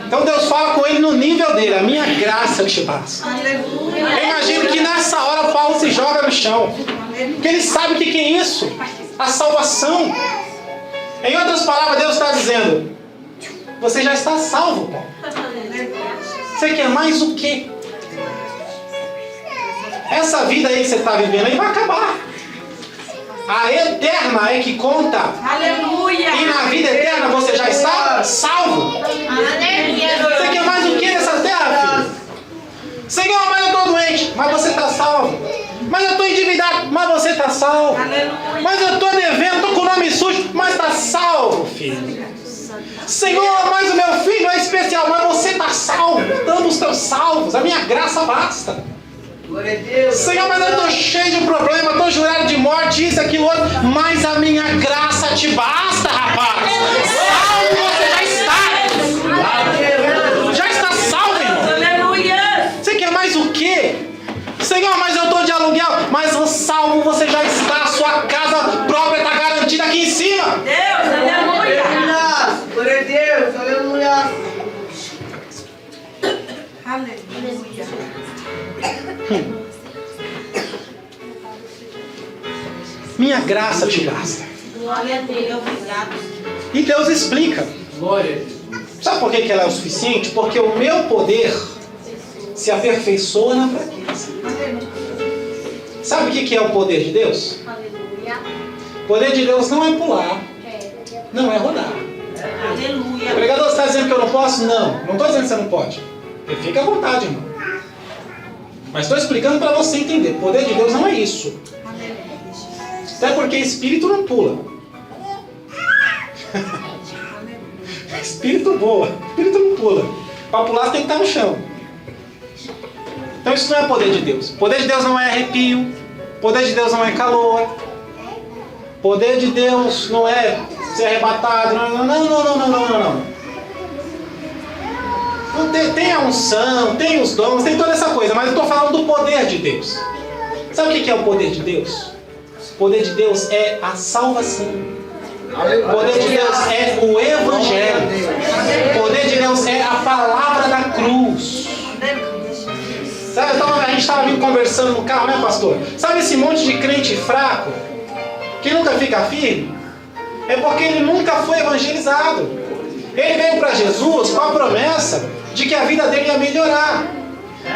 Então Deus fala com ele no nível dele, a minha graça te basta. Eu imagino que nessa hora Paulo se joga no chão. Porque ele sabe o que é isso. A salvação. Em outras palavras, Deus está dizendo, você já está salvo, Paulo. Você quer mais o quê? Essa vida aí que você está vivendo aí vai acabar. A eterna é que conta. Aleluia. E na vida eterna você já está salvo. Você quer mais o que nessa terra, filho? Senhor, mas eu estou doente. Mas você está salvo. Mas eu estou endividado. Mas você está salvo. Mas eu estou devendo, estou com o nome sujo. Mas está salvo, filho. Senhor, mas o meu filho é especial. Mas você está salvo. Ambos estão salvos. A minha graça basta. Senhor, mas eu estou cheio de problema, estou jurado de morte, isso, aquilo, outro. Mas a minha graça te basta, rapaz. Salvo você já está. Já está salvo, irmão. Aleluia. Você quer mais o quê? Senhor, mas eu estou de aluguel. Mas o salvo você já está. A sua casa própria está garantida aqui em cima. Deus, aleluia. Glória a Deus, aleluia. Aleluia. Minha graça te basta. Glória a Deus, obrigado. E Deus explica. Glória a Deus. Sabe por que ela é o suficiente? Porque o meu poder se aperfeiçoa na fraqueza. Sabe o que é o poder de Deus? Aleluia. O poder de Deus não é pular, não é rodar. O Aleluia. pregador, você está dizendo que eu não posso? Não estou dizendo que você não pode. Fica à vontade, irmão. Mas estou explicando para você entender. O poder de Deus não é isso. Até porque espírito não pula. Espírito voa, espírito não pula. Para pular você tem que estar no chão. Então isso não é poder de Deus. Poder de Deus não é arrepio. Poder de Deus não é calor. Poder de Deus não é ser arrebatado. Não. Tem a unção, tem os dons, tem toda essa coisa. Mas eu estou falando do poder de Deus. Sabe o que é o poder de Deus? O poder de Deus é a salvação. O poder de Deus é o Evangelho. O poder de Deus é a palavra da cruz. Sabe, a gente estava vindo conversando no carro, né, pastor? Sabe esse monte de crente fraco que nunca fica firme? É porque ele nunca foi evangelizado. Ele veio para Jesus com a promessa de que a vida dele ia melhorar.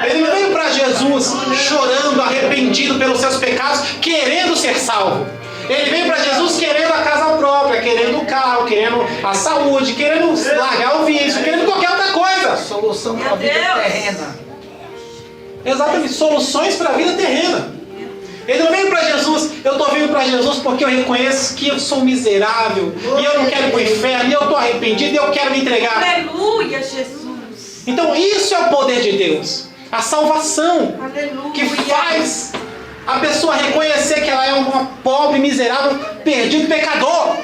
Ele não veio para Jesus chorando, arrependido pelos seus pecados, querendo ser salvo. Ele veio para Jesus querendo a casa própria, querendo o carro, querendo a saúde, querendo largar o vício, querendo qualquer outra coisa. Solução para a vida terrena. Exatamente, soluções para a vida terrena. Ele não veio para Jesus, eu estou vindo para Jesus porque eu reconheço que eu sou miserável, e eu não quero ir para o inferno, e eu estou arrependido, e eu quero me entregar. Aleluia, Jesus. Então isso é o poder de Deus, a salvação, Aleluia. que faz a pessoa reconhecer que ela é uma pobre, miserável, perdido, pecador.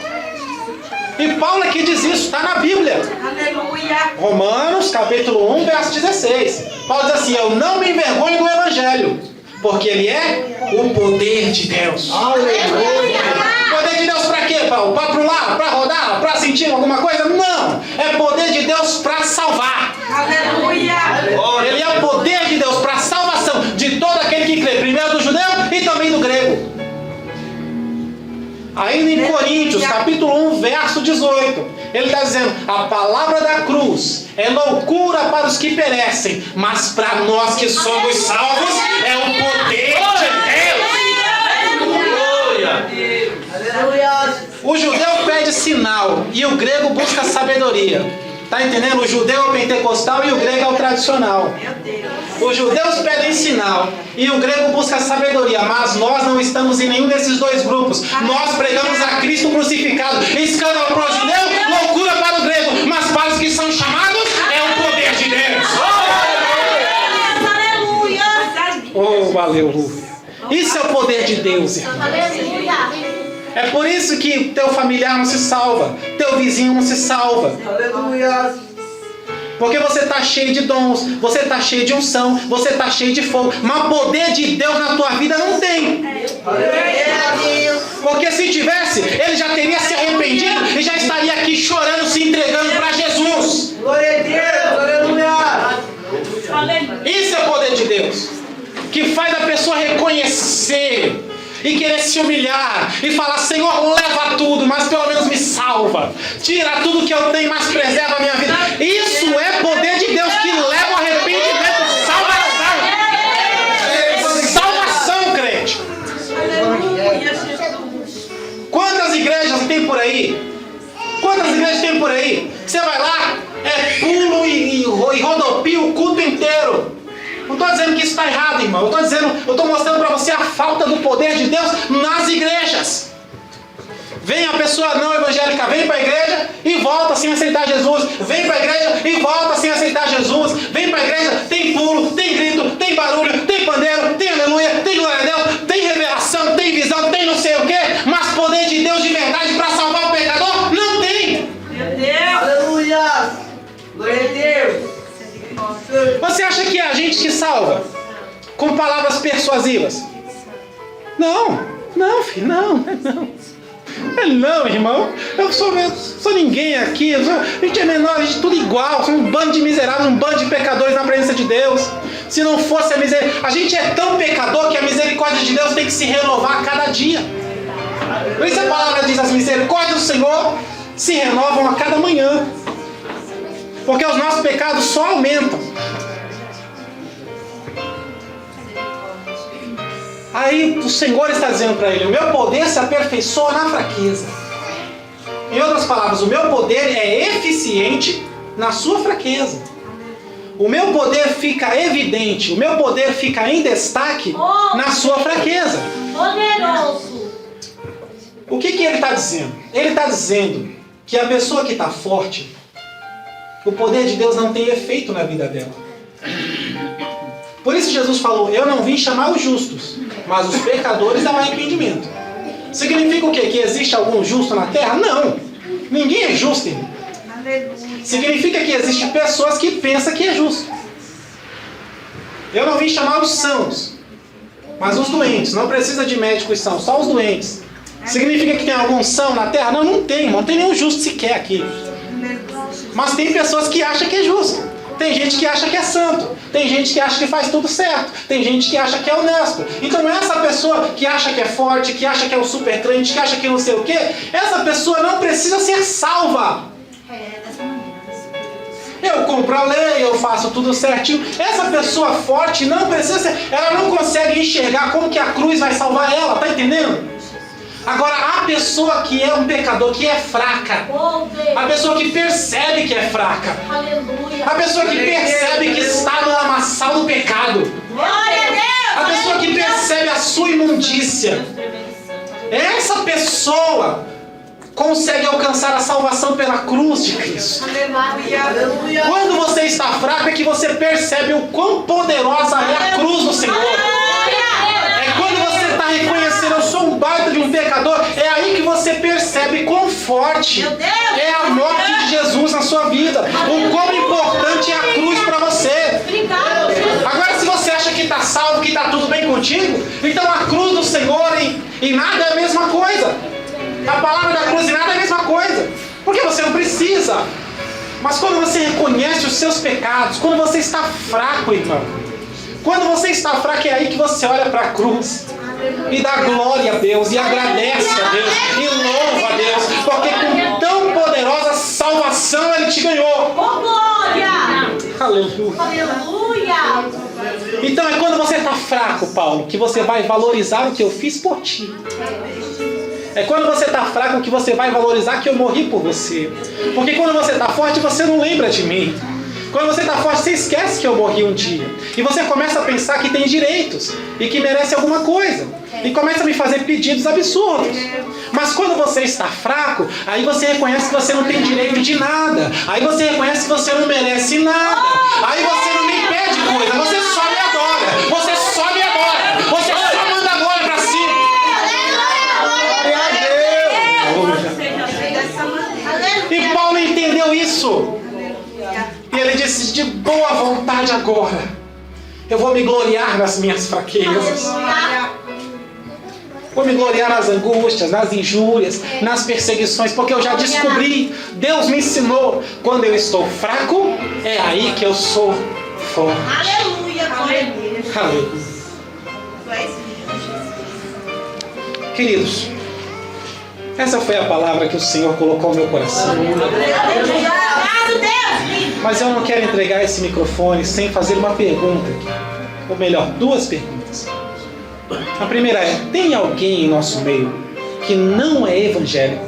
E Paulo aqui diz isso, está na Bíblia. Aleluia. Romanos, capítulo 1, verso 16. Paulo diz assim, eu não me envergonho do Evangelho, porque ele é o poder de Deus. Aleluia. Poder de Deus para quê, Paulo? Para pular, para rodar, para sentir alguma coisa? Não! É poder de Deus para salvar. Aleluia. Ele é o poder de Deus para a salvação de todo aquele que crê, primeiro do judeu e também do grego. Ainda em Coríntios, capítulo 1, verso 18, ele está dizendo, a palavra da cruz é loucura para os que perecem, mas para nós que somos salvos é o poder de Deus. Aleluia. O judeu pede sinal e o grego busca sabedoria. Tá entendendo? O judeu é o pentecostal e o grego é o tradicional. Meu Deus. Os judeus pedem sinal e o grego busca sabedoria, mas nós não estamos em nenhum desses dois grupos. Nós pregamos a Cristo crucificado. Escândalo para o judeu, loucura para o grego, mas para os que são chamados é o poder de Deus. Aleluia. Oh, aleluia. Isso é o poder de Deus, irmão. É por isso que teu familiar não se salva, teu vizinho não se salva. Aleluia. Porque você está cheio de dons, você está cheio de unção, você está cheio de fogo, mas poder de Deus na tua vida não tem. Aleluia. Porque se tivesse, ele já teria se arrependido e já estaria aqui chorando, se entregando para Jesus. Glória a Deus. Aleluia. Isso é o poder de Deus, que faz a pessoa reconhecer e querer se humilhar e falar, Senhor, leva tudo, mas pelo menos me salva. Tira tudo que eu tenho, mas preserva a minha vida. Isso é poder de Deus que leva ao arrependimento, salvação. Salvação, crente. Aleluia, Jesus. Quantas igrejas tem por aí? Quantas igrejas tem por aí? Você vai lá, pulo e rodopia o culto inteiro. Não estou dizendo que isso está errado, irmão. Eu estou mostrando para você a falta do poder de Deus nas igrejas. Vem a pessoa não evangélica, vem para a igreja e volta sem aceitar Jesus. Vem para a igreja e volta sem aceitar Jesus. Vem para a igreja, tem pulo, tem grito, tem barulho, tem pandeiro, tem aleluia, tem glória a Deus, tem revelação, tem visão, tem não sei o quê. Mas poder de Deus de verdade para salvar o pecador, não tem. Meu Deus. Aleluia. Glória a Deus. Você acha que é a gente que salva com palavras persuasivas? Não, filho, não. Não, irmão, eu sou ninguém aqui, a gente é menor, a gente é tudo igual, somos um bando de miseráveis, um bando de pecadores na presença de Deus. Se não fosse a misericórdia, a gente é tão pecador que a misericórdia de Deus tem que se renovar a cada dia. Por isso a palavra diz, as misericórdias do Senhor se renovam a cada manhã. Porque os nossos pecados só aumentam. Aí o Senhor está dizendo para ele: o meu poder se aperfeiçoa na fraqueza. Em outras palavras, o meu poder é eficiente na sua fraqueza. O meu poder fica evidente, o meu poder fica em destaque na sua fraqueza. Poderoso. O que ele está dizendo? Ele está dizendo que a pessoa que está forte, o poder de Deus não tem efeito na vida dela. Por isso Jesus falou: eu não vim chamar os justos, mas os pecadores ao arrependimento. Significa o quê? Que existe algum justo na terra? Não. Ninguém é justo, irmão. Significa que existem pessoas que pensam que é justo. Eu não vim chamar os sãos, mas os doentes. Não precisa de médicos sãos, só os doentes. Significa que tem algum são na terra? Não, não tem, irmão. Não tem nenhum justo sequer aqui. Mas tem pessoas que acham que é justo. Tem gente que acha que é santo. Tem gente que acha que faz tudo certo. Tem gente que acha que é honesto. Então essa pessoa que acha que é forte, que acha que é o super crente, que acha que não sei o quê, essa pessoa não precisa ser salva. Eu compro a lei, eu faço tudo certinho. Essa pessoa forte não precisa ser... Ela não consegue enxergar como que a cruz vai salvar ela, tá entendendo? Agora, a pessoa que é um pecador, que é fraca, a pessoa que percebe que é fraca, a pessoa que percebe que está no lamaçal do pecado, a pessoa que percebe a sua imundícia, essa pessoa consegue alcançar a salvação pela cruz de Cristo. Quando você está fraco é que você percebe o quão poderosa é a cruz do Senhor. É quando você está reconhecendo: eu sou um baita de um pecador. É aí que você percebe quão forte é a morte de Jesus na sua vida. O quão importante é a cruz para você. Agora, se você acha que está salvo, que está tudo bem contigo, então a cruz do Senhor em nada é a mesma coisa. A palavra da cruz em nada é a mesma coisa. Porque você não precisa. Mas quando você reconhece os seus pecados, quando você está fraco, irmão, quando você está fraco, é aí que você olha para a cruz e dá glória a Deus, e agradece a Deus, e louva a Deus, porque com tão poderosa salvação Ele te ganhou. Oh, glória! Aleluia! Aleluia! Então é quando você está fraco, Paulo, que você vai valorizar o que eu fiz por ti. É quando você está fraco que você vai valorizar que eu morri por você. Porque quando você está forte, você não lembra de mim. Quando você está forte, você esquece que eu morri um dia. E você começa a pensar que tem direitos e que merece alguma coisa. E começa a me fazer pedidos absurdos. Mas quando você está fraco, aí você reconhece que você não tem direito de nada. Aí você reconhece que você não merece nada. Aí você não me pede coisa, você só me adora. Você só me adora. Você só manda a glória pra cima. E Paulo entendeu isso. E ele disse: de boa vontade agora, eu vou me gloriar nas minhas fraquezas. Vou me gloriar nas angústias, nas injúrias, nas perseguições, porque eu já descobri, Deus me ensinou, quando eu estou fraco, é aí que eu sou forte. Aleluia! Aleluia. Queridos, essa foi a palavra que o Senhor colocou no meu coração. Mas eu não quero entregar esse microfone sem fazer uma pergunta aqui. Ou melhor, duas perguntas. A primeira é: tem alguém em nosso meio que não é evangélico,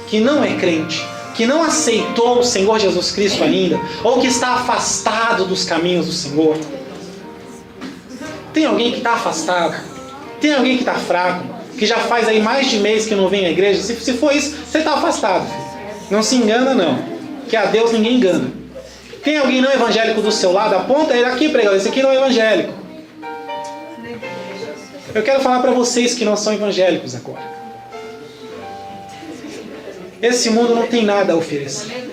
que não é crente, que não aceitou o Senhor Jesus Cristo ainda, ou que está afastado dos caminhos do Senhor? Tem alguém que está afastado? Tem alguém que está fraco? Que já faz aí mais de mês que não vem à igreja? Se for isso, você está afastado, filho. Não se engana não, que a Deus ninguém engana. Tem alguém não evangélico do seu lado? Aponta ele aqui, pregador, esse aqui não é evangélico. Eu quero falar para vocês que não são evangélicos agora. Esse mundo não tem nada a oferecer.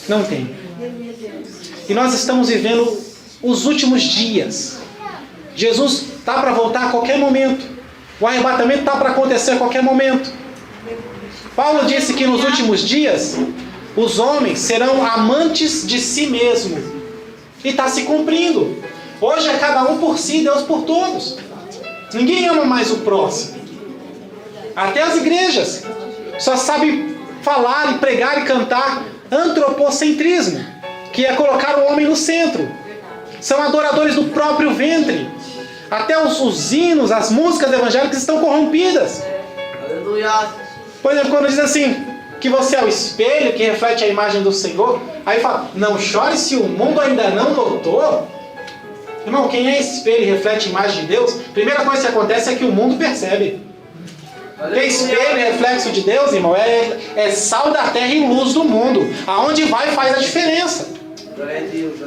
Não tem. E nós estamos vivendo os últimos dias. Jesus está para voltar a qualquer momento. O arrebatamento está para acontecer a qualquer momento. Paulo disse que nos últimos dias os homens serão amantes de si mesmo. E está se cumprindo. Hoje é cada um por si, Deus por todos. Ninguém ama mais o próximo. Até as igrejas só sabem falar e pregar e cantar antropocentrismo, que é colocar o homem no centro. São adoradores do próprio ventre. Até os hinos, as músicas evangélicas estão corrompidas. Aleluia. Por exemplo, quando diz assim, que você é o espelho que reflete a imagem do Senhor, aí fala, não chore se o mundo ainda não notou. Irmão, quem é esse espelho e reflete a imagem de Deus, a primeira coisa que acontece é que o mundo percebe. Porque espelho e reflexo de Deus, irmão, é sal da terra e luz do mundo. Aonde vai faz a diferença.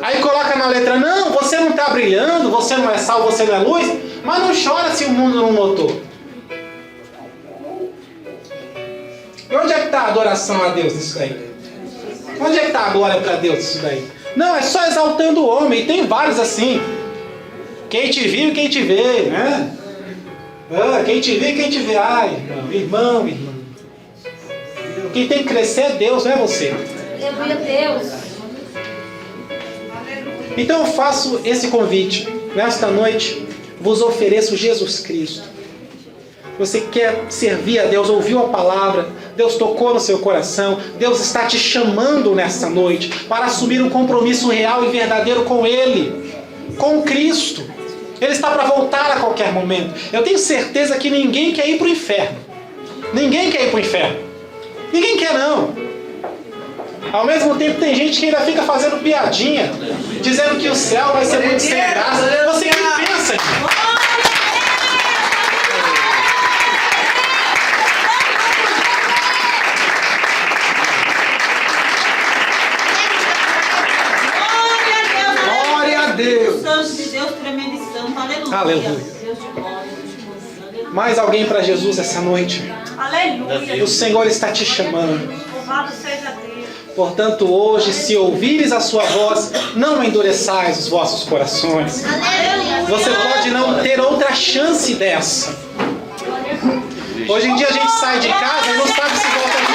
Aí coloca na letra, não, você não está brilhando, você não é sal, você não é luz, mas não chora se o mundo não notou. E onde é que está a adoração a Deus nisso daí? Onde é que está a glória para Deus nisso daí? Não, é só exaltando o homem, e tem vários assim. Quem te viu e quem te vê, né? Quem te viu e quem te vê. Ai, irmão. Quem tem que crescer é Deus, não é você. Aleluia, Deus. Então eu faço esse convite. Nesta noite, vos ofereço Jesus Cristo. Você quer servir a Deus, ouviu a palavra, Deus tocou no seu coração, Deus está te chamando nesta noite para assumir um compromisso real e verdadeiro com Ele, com Cristo. Ele está para voltar a qualquer momento. Eu tenho certeza que ninguém quer ir para o inferno. Ninguém quer ir para o inferno. Ninguém quer, não. Ao mesmo tempo tem gente que ainda fica fazendo piadinha, dizendo que o céu vai ser muito sem graça. Você que pensa, gente? Deus. Santo de Deus, tremendo e santo. Aleluia. Aleluia. Deus de glória, Deus de moça. Aleluia. Mais alguém para Jesus essa noite? Aleluia. O Senhor está te chamando. Louvado seja Deus. Portanto, hoje, se ouvires a sua voz, não endureçais os vossos corações. Aleluia. Você pode não ter outra chance dessa. Hoje em dia a gente sai de casa e não sabe se volta aqui.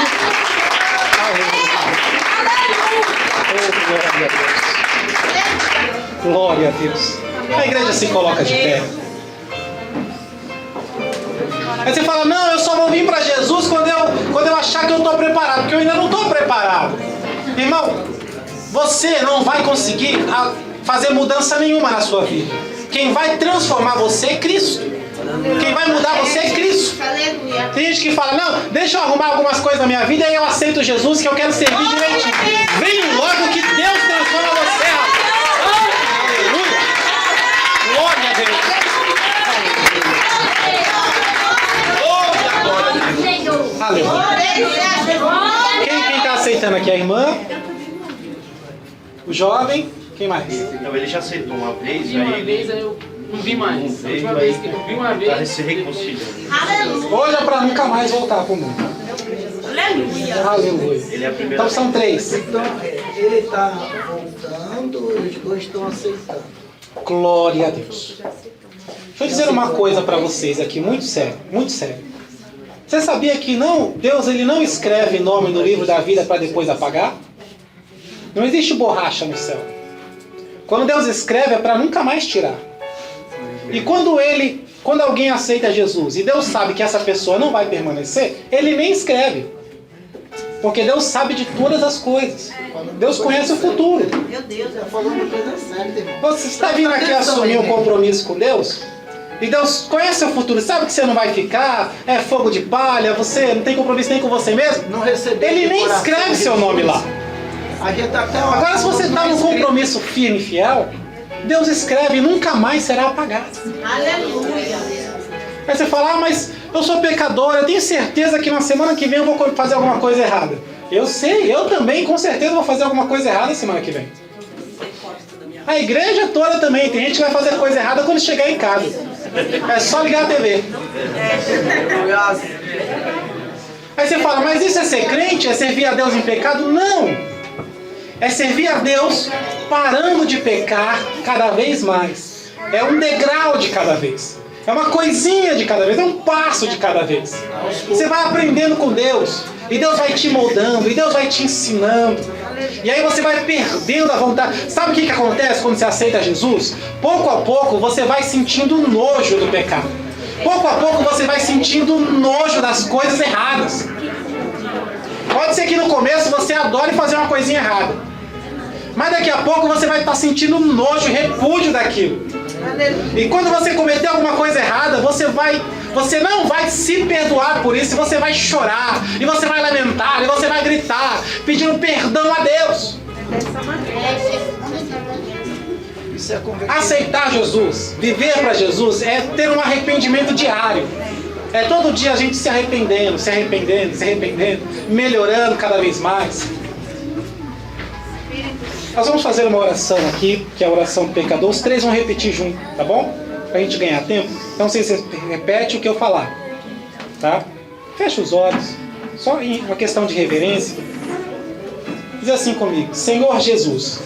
Aleluia. Oh, glória a Deus. Glória a Deus. A igreja se coloca de pé. Aí você fala, não, eu só vou vir para Jesus quando eu achar que eu estou preparado, porque eu ainda não estou preparado. Irmão, você não vai conseguir fazer mudança nenhuma na sua vida. Quem vai transformar você é Cristo. Quem vai mudar você é Cristo. Aleluia. Tem gente que fala, não, deixa eu arrumar algumas coisas na minha vida e eu aceito Jesus, que eu quero servir direitinho. Vem logo que Deus transforma você. Aleluia. Glória a Deus. Aleluia. Quem está aceitando aqui? A irmã? O jovem? Quem mais? Então ele já aceitou uma vez, Vi uma aí vez, aí eu não vi mais. A última vez que eu vi uma ele tá vez. se reconciliando. Aleluia. Hoje é para nunca mais voltar para o mundo. Aleluia. Aleluia. Ele é a primeira Então são 3. Então, ele está voltando, os dois estão aceitando. Glória a Deus. Deixa eu dizer uma coisa para vocês aqui, muito sério, muito sério. Você sabia que Deus ele não escreve nome no livro da vida para depois apagar? Não existe borracha no céu. Quando Deus escreve é para nunca mais tirar. E quando alguém aceita Jesus e Deus sabe que essa pessoa não vai permanecer, Ele nem escreve. Porque Deus sabe de todas as coisas. Deus conhece o futuro. Meu Deus. Está falando coisa séria, irmão. Você está vindo aqui assumir um compromisso com Deus? E Deus conhece o futuro, sabe que você não vai ficar, é fogo de palha, você não tem compromisso nem com você mesmo? Não recebeu. Ele nem escreve seu nome lá. A gente até Agora, se você está num compromisso firme e fiel, Deus escreve e nunca mais será apagado. Aleluia. Aí você fala, mas eu sou pecador, eu tenho certeza que na semana que vem eu vou fazer alguma coisa errada. Eu sei, eu também com certeza vou fazer alguma coisa errada semana que vem. A igreja toda também, tem gente que vai fazer coisa errada quando chegar em casa. É só ligar a TV. Aí você fala, mas isso é ser crente? É servir a Deus em pecado? Não! É servir a Deus parando de pecar cada vez mais. É um degrau de cada vez. É uma coisinha de cada vez. É um passo de cada vez. Você vai aprendendo com Deus. E Deus vai te moldando. E Deus vai te ensinando. E aí você vai perdendo a vontade. Sabe o que acontece quando você aceita Jesus? Pouco a pouco você vai sentindo nojo do pecado. Pouco a pouco você vai sentindo nojo das coisas erradas. Pode ser que no começo você adore fazer uma coisinha errada. Mas daqui a pouco você vai estar sentindo nojo, repúdio daquilo. E quando você cometer alguma coisa errada, você não vai se perdoar por isso, você vai chorar, e você vai lamentar, e você vai gritar, pedindo perdão a Deus. Isso é convertido. Aceitar Jesus, viver para Jesus, é ter um arrependimento diário. É todo dia a gente se arrependendo, melhorando cada vez mais. Nós vamos fazer uma oração aqui, que é a oração do pecador. Os três vão repetir junto, tá bom? Pra gente ganhar tempo. Então você repete o que eu falar, tá? Fecha os olhos, só em uma questão de reverência. Diz assim comigo: Senhor Jesus,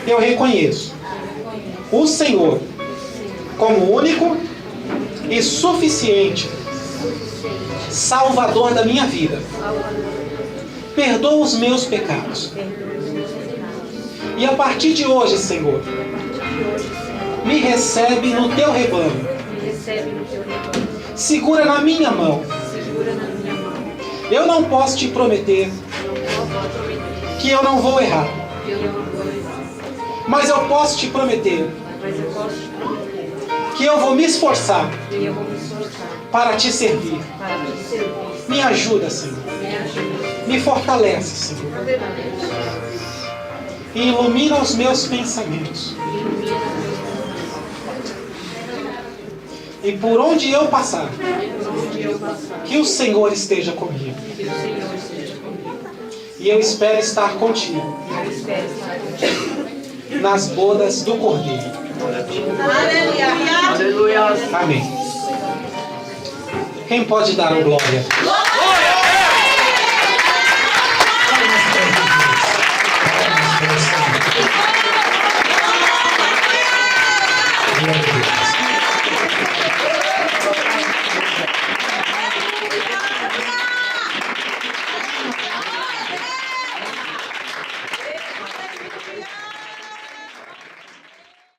eu reconheço o Senhor como único e suficiente Salvador da minha vida. Perdoa os meus pecados. E a partir de hoje, Senhor, me recebe no teu rebanho. Segura na minha mão. Eu não posso te prometer que eu não vou errar. Mas eu posso te prometer que eu vou me esforçar para te servir. Me ajuda, Senhor. Me fortalece, Senhor. E ilumina os meus pensamentos. E por onde eu passar, que o Senhor esteja comigo. E eu espero estar contigo nas bodas do Cordeiro. Aleluia. Amém. Quem pode dar um glória? Glória a Deus.